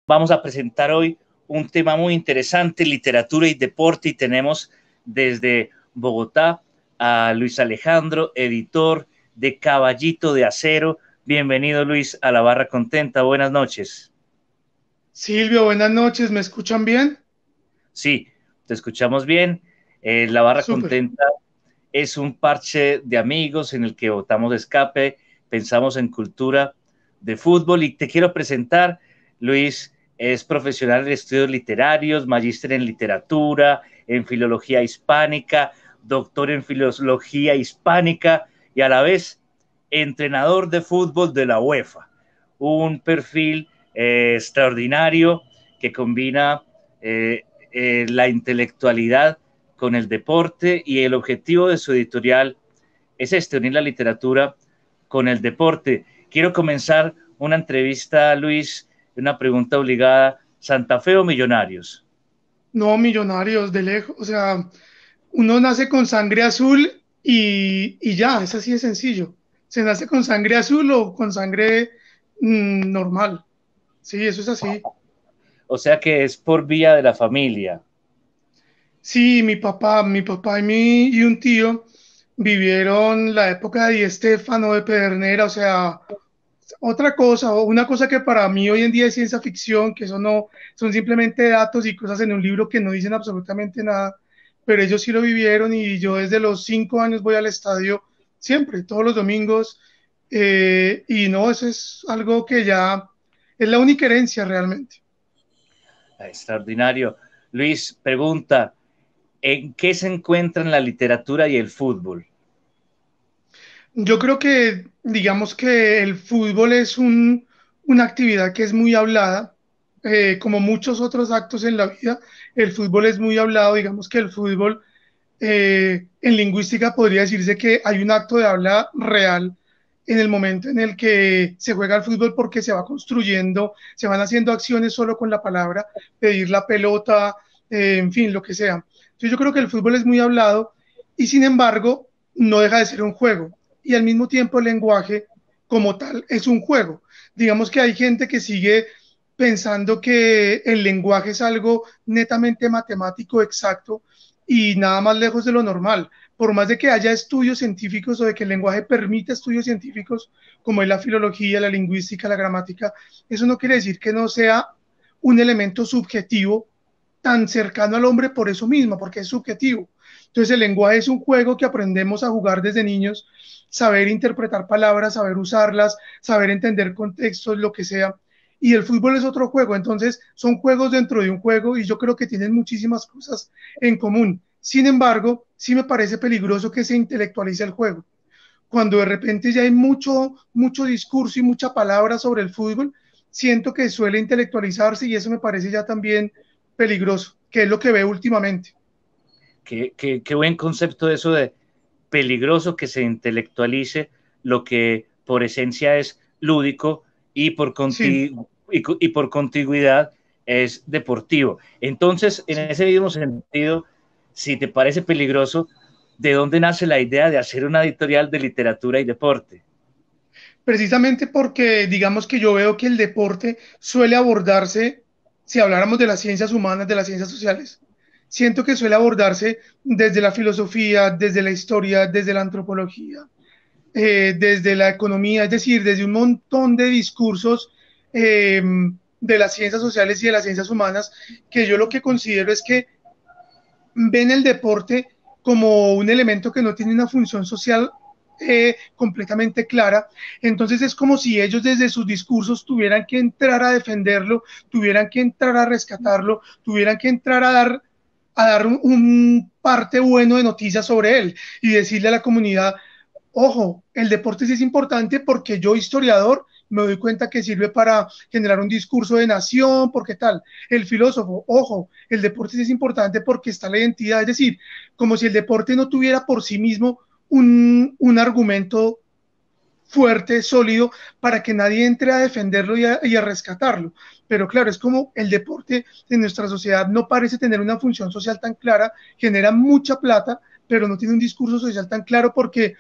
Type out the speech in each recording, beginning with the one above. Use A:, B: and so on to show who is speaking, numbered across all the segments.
A: Vamos a presentar hoy un tema muy interesante, literatura y deporte, y tenemos desde Bogotá a Luis Alejandro, editor de Caballito de Acero. Bienvenido, Luis, a La Barra Contenta. Buenas noches.
B: Silvio, buenas noches, ¿me escuchan bien?
A: Sí, te escuchamos bien. La Barra
B: Súper.
A: Contenta es un parche de amigos en el que botamos de escape, pensamos en cultura de fútbol y te quiero presentar, Luis es profesional de estudios literarios, magíster en literatura, en filología hispánica, doctor en filología hispánica y a la vez entrenador de fútbol de la UEFA. Un perfil extraordinario que combina la intelectualidad con el deporte, y el objetivo de su editorial es unir la literatura con el deporte. Quiero comenzar una entrevista, Luis, una pregunta obligada: ¿Santa Fe o Millonarios?
B: No, Millonarios, de lejos, o sea, uno nace con sangre azul y ya, es así de sencillo. Se nace con sangre azul o con sangre normal. Sí, eso es así.
A: O sea que es por vía de la familia.
B: Sí, mi papá y un tío vivieron la época de Di Stéfano, de Pedernera, o sea, otra cosa, o una cosa que para mí hoy en día es ciencia ficción, que eso no, son simplemente datos y cosas en un libro que no dicen absolutamente nada, pero ellos sí lo vivieron y yo desde los 5 años voy al estadio siempre, todos los domingos, y no, eso es algo que ya es la única herencia realmente.
A: Extraordinario. Luis pregunta: ¿en qué se encuentran la literatura y el fútbol?
B: Yo creo que, digamos que el fútbol es una actividad que es muy hablada, como muchos otros actos en la vida, el fútbol es muy hablado, digamos que el fútbol en lingüística podría decirse que hay un acto de habla real en el momento en el que se juega el fútbol porque se va construyendo, se van haciendo acciones solo con la palabra, pedir la pelota, en fin, lo que sea. Entonces yo creo que el fútbol es muy hablado y sin embargo no deja de ser un juego y al mismo tiempo el lenguaje como tal es un juego. Digamos que hay gente que sigue pensando que el lenguaje es algo netamente matemático exacto y nada más lejos de lo normal. Por más de que haya estudios científicos o de que el lenguaje permita estudios científicos, como es la filología, la lingüística, la gramática, eso no quiere decir que no sea un elemento subjetivo tan cercano al hombre por eso mismo, porque es subjetivo. Entonces el lenguaje es un juego que aprendemos a jugar desde niños, saber interpretar palabras, saber usarlas, saber entender contextos, lo que sea. Y el fútbol es otro juego, entonces son juegos dentro de un juego y yo creo que tienen muchísimas cosas en común. Sin embargo, sí me parece peligroso que se intelectualice el juego. Cuando de repente ya hay mucho discurso y mucha palabra sobre el fútbol, siento que suele intelectualizarse y eso me parece ya también peligroso, que es lo que veo últimamente.
A: Qué buen concepto eso de peligroso, que se intelectualice lo que por esencia es lúdico y
B: Sí,
A: y por contigüidad es deportivo. Entonces, en
B: sí.
A: ese mismo sentido, si te parece peligroso, ¿de dónde nace la idea de hacer una editorial de literatura y deporte?
B: Precisamente porque digamos que yo veo que el deporte suele abordarse, si habláramos de las ciencias humanas, de las ciencias sociales, siento que suele abordarse desde la filosofía, desde la historia, desde la antropología, desde la economía, es decir, desde un montón de discursos de las ciencias sociales y de las ciencias humanas, que yo lo que considero es que ven el deporte como un elemento que no tiene una función social completamente clara. Entonces es como si ellos desde sus discursos tuvieran que entrar a defenderlo, tuvieran que entrar a rescatarlo, tuvieran que entrar a dar un parte bueno de noticias sobre él y decirle a la comunidad, ojo, el deporte sí es importante porque yo, historiador, me doy cuenta que sirve para generar un discurso de nación, porque tal. El filósofo, ojo, el deporte sí es importante porque está la identidad, es decir, como si el deporte no tuviera por sí mismo un argumento fuerte, sólido, para que nadie entre a defenderlo y a rescatarlo. Pero claro, es como el deporte en nuestra sociedad no parece tener una función social tan clara, genera mucha plata, pero no tiene un discurso social tan claro porque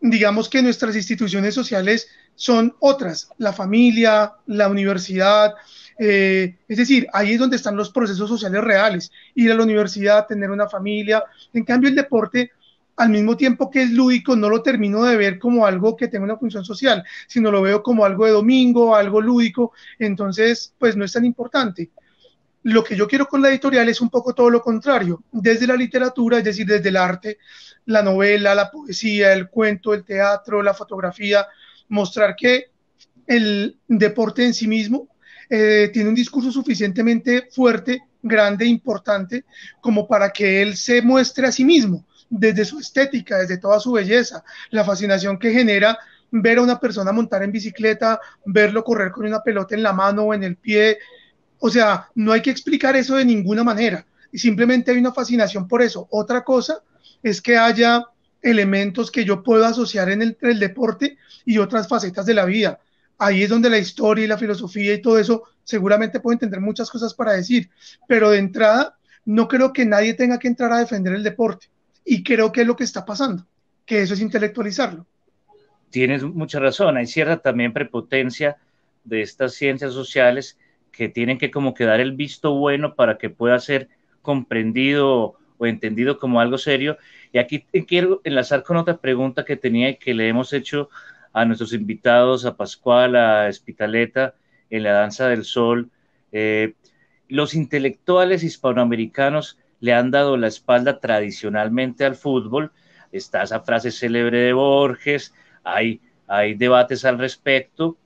B: digamos que nuestras instituciones sociales son otras, la familia, la universidad, Es decir, ahí es donde están los procesos sociales reales, ir a la universidad, tener una familia. En cambio, el deporte, al mismo tiempo que es lúdico, no lo termino de ver como algo que tenga una función social, sino lo veo como algo de domingo, algo lúdico, entonces pues no es tan importante. Lo que yo quiero con la editorial es un poco todo lo contrario, desde la literatura, es decir, desde el arte, la novela, la poesía, el cuento, el teatro, la fotografía, mostrar que el deporte en sí mismo tiene un discurso suficientemente fuerte, grande, importante, como para que él se muestre a sí mismo, desde su estética, desde toda su belleza, la fascinación que genera ver a una persona montar en bicicleta, verlo correr con una pelota en la mano o en el pie. O sea, no hay que explicar eso de ninguna manera, y simplemente hay una fascinación por eso. Otra cosa es que haya elementos que yo puedo asociar en el deporte y otras facetas de la vida. Ahí es donde la historia y la filosofía y todo eso seguramente pueden tener muchas cosas para decir, pero de entrada no creo que nadie tenga que entrar a defender el deporte, y creo que es lo que está pasando, que eso es intelectualizarlo.
A: Tienes mucha razón, hay cierta también prepotencia de estas ciencias sociales que tienen que como que dar el visto bueno para que pueda ser comprendido o entendido como algo serio. Y aquí te quiero enlazar con otra pregunta que tenía y que le hemos hecho a nuestros invitados, a Pascual, a Espitaleta, en la Danza del Sol. Eh, los intelectuales hispanoamericanos le han dado la espalda tradicionalmente al fútbol. Está esa frase célebre de Borges, hay debates al respecto,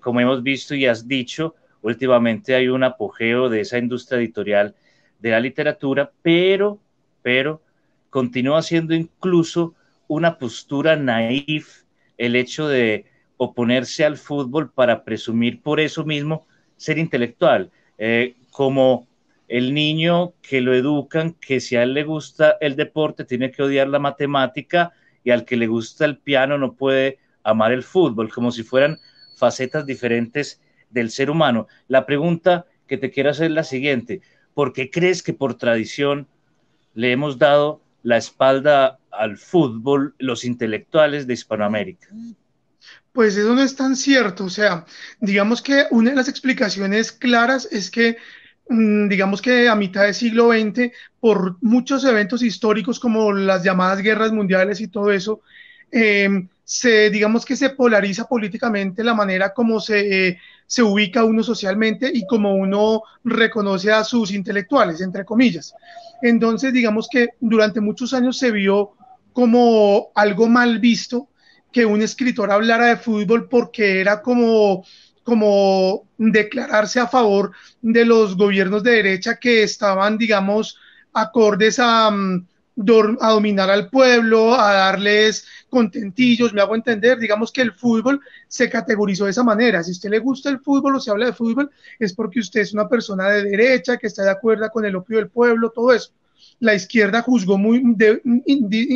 A: como hemos visto y has dicho, últimamente hay un apogeo de esa industria editorial de la literatura, pero continúa siendo incluso una postura naif el hecho de oponerse al fútbol para presumir por eso mismo ser intelectual, como el niño que lo educan que si a él le gusta el deporte tiene que odiar la matemática y al que le gusta el piano no puede amar el fútbol, como si fueran facetas diferentes del ser humano. La pregunta que te quiero hacer es la siguiente: ¿por qué crees que por tradición le hemos dado la espalda al fútbol los intelectuales de Hispanoamérica?
B: Pues eso no es tan cierto, o sea, digamos que una de las explicaciones claras es que, digamos que a mitad del siglo XX, por muchos eventos históricos como las llamadas guerras mundiales y todo eso, digamos que se polariza políticamente la manera como se ubica uno socialmente y como uno reconoce a sus intelectuales, entre comillas. Entonces, digamos que durante muchos años se vio como algo mal visto que un escritor hablara de fútbol, porque era como declararse a favor de los gobiernos de derecha que estaban, digamos, acordes a dominar al pueblo, a darles contentillos, me hago entender. Digamos que el fútbol se categorizó de esa manera. Si a usted le gusta el fútbol o se habla de fútbol, es porque usted es una persona de derecha, que está de acuerdo con el opio del pueblo, todo eso. La izquierda juzgó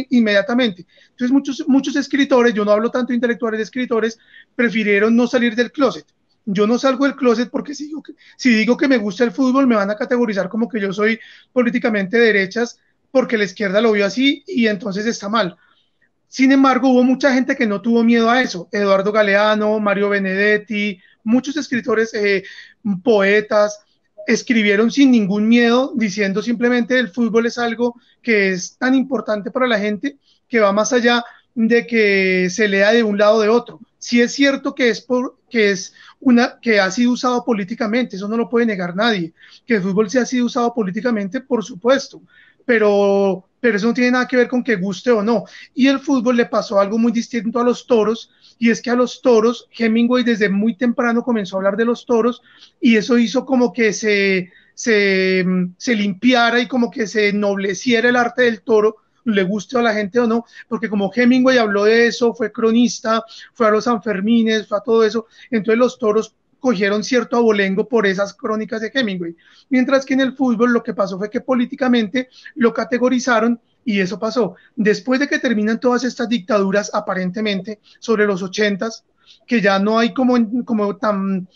B: inmediatamente. Entonces muchos escritores, yo no hablo tanto de intelectuales, de escritores, prefirieron no salir del closet. Yo no salgo del closet porque si digo que me gusta el fútbol, me van a categorizar como que yo soy políticamente de derechas, porque la izquierda lo vio así y entonces está mal. Sin embargo, hubo mucha gente que no tuvo miedo a eso. Eduardo Galeano, Mario Benedetti, muchos escritores, poetas, escribieron sin ningún miedo, diciendo simplemente el fútbol es algo que es tan importante para la gente, que va más allá de que se lea de un lado o de otro. Sí es cierto que ha sido usado políticamente, eso no lo puede negar nadie. Que el fútbol se ha sido usado políticamente, por supuesto, pero eso no tiene nada que ver con que guste o no. Y el fútbol le pasó algo muy distinto a los toros, y es que a los toros, Hemingway desde muy temprano comenzó a hablar de los toros, y eso hizo como que se limpiara y como que se ennobleciera el arte del toro, le guste a la gente o no, porque como Hemingway habló de eso, fue cronista, fue a los Sanfermines, fue a todo eso, entonces los toros cogieron cierto abolengo por esas crónicas de Hemingway. Mientras que en el fútbol lo que pasó fue que políticamente lo categorizaron, y eso pasó. Después de que terminan todas estas dictaduras, aparentemente, sobre los 80s, que ya no hay como tan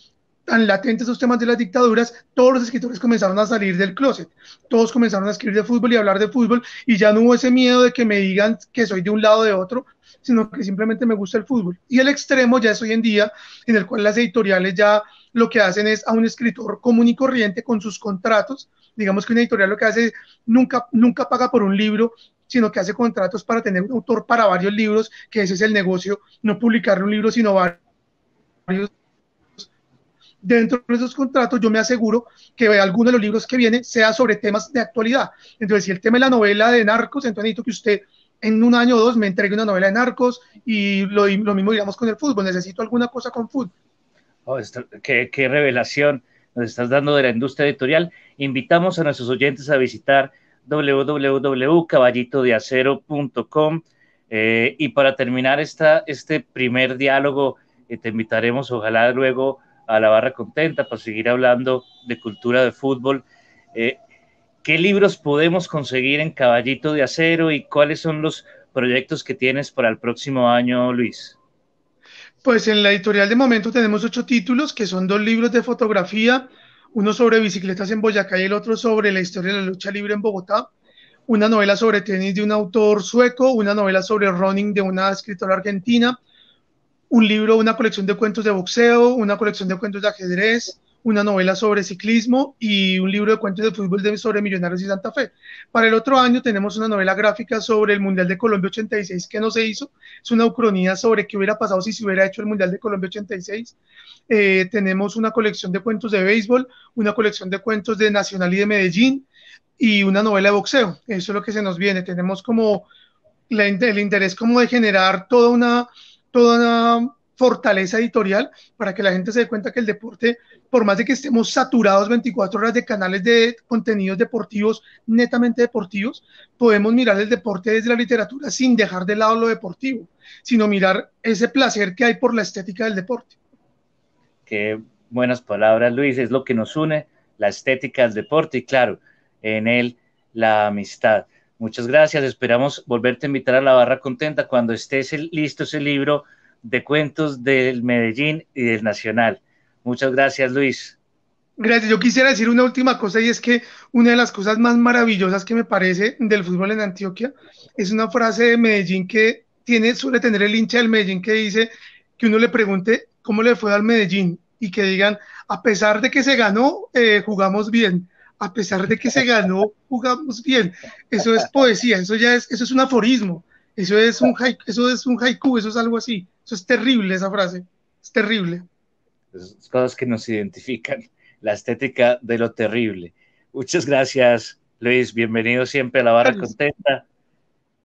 B: latentes esos temas de las dictaduras, todos los escritores comenzaron a salir del closet, todos comenzaron a escribir de fútbol y hablar de fútbol, y ya no hubo ese miedo de que me digan que soy de un lado o de otro, sino que simplemente me gusta el fútbol. Y el extremo ya es hoy en día, en el cual las editoriales ya lo que hacen es a un escritor común y corriente con sus contratos. Digamos que una editorial lo que hace nunca paga por un libro, sino que hace contratos para tener un autor para varios libros, que ese es el negocio, no publicar un libro, sino varios. Dentro de esos contratos yo me aseguro que alguno de los libros que viene sea sobre temas de actualidad. Entonces, si el tema es la novela de Narcos, entonces necesito que usted en un año o dos me entregue una novela de Narcos, y lo mismo digamos con el fútbol, necesito alguna cosa con fútbol.
A: Oh, qué revelación nos estás dando de la industria editorial. Invitamos a nuestros oyentes a visitar www.caballitodeacero.com, y para terminar este primer diálogo, te invitaremos ojalá luego a la barra contenta para seguir hablando de cultura de fútbol. Eh, ¿Qué libros podemos conseguir en Caballito de Acero y cuáles son los proyectos que tienes para el próximo año, Luis?
B: Pues en la editorial de momento tenemos 8 títulos, que son 2 libros de fotografía, uno sobre bicicletas en Boyacá y el otro sobre la historia de la lucha libre en Bogotá, una novela sobre tenis de un autor sueco, una novela sobre running de una escritora argentina, un libro, una colección de cuentos de boxeo, una colección de cuentos de ajedrez, una novela sobre ciclismo y un libro de cuentos de fútbol sobre Millonarios y Santa Fe. Para el otro año tenemos una novela gráfica sobre el Mundial de Colombia 86 que no se hizo. Es una ucronía sobre qué hubiera pasado si se hubiera hecho el Mundial de Colombia 86. Tenemos una colección de cuentos de béisbol, una colección de cuentos de Nacional y de Medellín y una novela de boxeo. Eso es lo que se nos viene. Tenemos como el interés como de generar toda una fortaleza editorial para que la gente se dé cuenta que el deporte, por más de que estemos saturados 24 horas de canales de contenidos deportivos, netamente deportivos, podemos mirar el deporte desde la literatura sin dejar de lado lo deportivo, sino mirar ese placer que hay por la estética del deporte.
A: Qué buenas palabras, Luis, es lo que nos une, la estética del deporte y claro, en él la amistad. Muchas gracias, esperamos volverte a invitar a la barra contenta cuando esté listo ese libro de cuentos del Medellín y del Nacional. Muchas gracias, Luis.
B: Gracias. Yo quisiera decir una última cosa, y es que una de las cosas más maravillosas que me parece del fútbol en Antioquia es una frase de Medellín que suele tener el hincha del Medellín, que dice que uno le pregunte cómo le fue al Medellín y que digan, a pesar de que se ganó, jugamos bien. A pesar de que se ganó, jugamos bien. Eso es poesía, eso es un aforismo, eso es un haiku, eso es algo así. Eso es terrible, esa frase. Es terrible.
A: Las cosas que nos identifican, la estética de lo terrible. Muchas gracias, Luis. Bienvenido siempre a la barra
B: Gracias.
A: contenta.